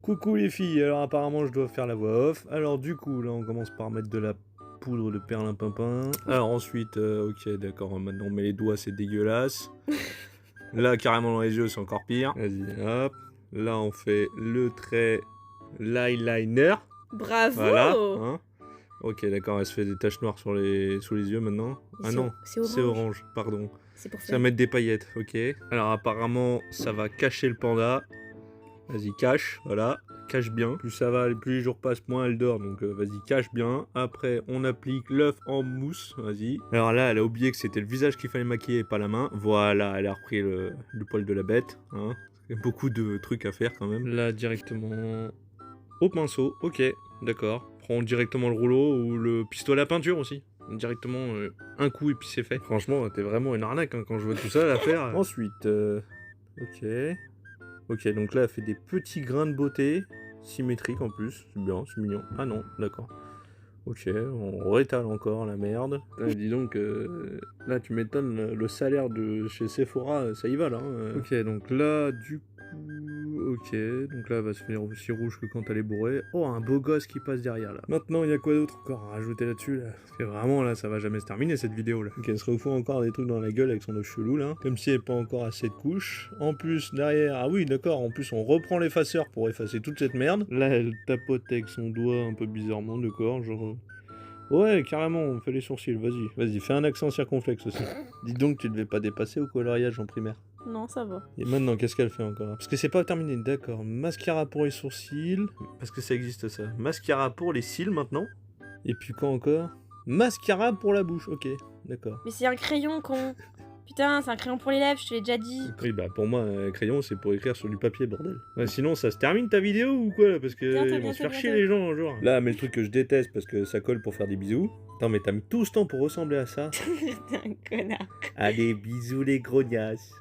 Coucou les filles, alors apparemment je dois faire la voix off. Alors du coup, là on commence par mettre de la poudre de perlimpinpin. Alors ensuite, ok d'accord, maintenant on met les doigts, c'est dégueulasse. Là carrément dans les yeux, c'est encore pire. Vas-y, hop. Là on fait le trait, l'eyeliner. Bravo. Voilà, hein. Ok d'accord, elle se fait des taches noires sous les yeux maintenant. Ah non, c'est orange, pardon. C'est pour Ça faire. va mettre des paillettes, ok. Alors apparemment, ça va cacher le panda. Vas-y, cache, voilà, cache bien. Plus ça va, plus les jours passent, moins elle dort, donc vas-y, cache bien. Après, on applique l'œuf en mousse, vas-y. Alors là, elle a oublié que c'était le visage qu'il fallait maquiller et pas la main. Voilà, elle a repris le poil de la bête, hein. Il y a beaucoup de trucs à faire quand même. Là, directement au pinceau, ok, d'accord. Prends directement le rouleau ou le pistolet à peinture aussi. Directement un coup et puis c'est fait. Franchement, t'es vraiment une arnaque hein, quand je vois tout ça à faire. Ensuite, ok. Ok, donc là, elle fait des petits grains de beauté, symétriques en plus, c'est bien, c'est mignon. Ah non, d'accord. Ok, on rétale encore la merde. Dis donc, là tu m'étonnes, le salaire de chez Sephora, ça y va là. Ok, donc là, du coup, ok, donc là, elle va se faire aussi rouge que quand elle est bourrée. Oh, un beau gosse qui passe derrière là. Maintenant, il y a quoi d'autre encore à rajouter là-dessus là? Parce que vraiment là, ça va jamais se terminer cette vidéo là. Ok, elle se refout encore des trucs dans la gueule avec son œuf chelou là. Comme si elle n'est pas encore assez de couches. En plus, derrière, ah oui, d'accord, en plus, on reprend l'effaceur pour effacer toute cette merde. Là, elle tapote avec son doigt un peu bizarrement, d'accord, genre. Ouais, carrément, on fait les sourcils, vas-y. Vas-y, fais un accent circonflexe aussi. Dis donc, tu devais pas dépasser au coloriage en primaire. Non, ça va. Et maintenant, qu'est-ce qu'elle fait encore? Parce que c'est pas terminé, d'accord. Mascara pour les sourcils. Parce que ça existe ça. Mascara pour les cils maintenant. Et puis quoi encore? Mascara pour la bouche, ok, d'accord. Mais c'est un crayon, con. Putain, c'est un crayon pour les lèvres, je te l'ai déjà dit. Oui, bah pour moi, un crayon, c'est pour écrire sur du papier, bordel. Ouais, sinon, ça se termine ta vidéo ou quoi là? Parce que ils vont se faire chier les gens un jour. Là, mais le truc que je déteste parce que ça colle pour faire des bisous. Attends, mais t'as mis tout ce temps pour ressembler à ça. T'es un connard. Allez, bisous les grognasses.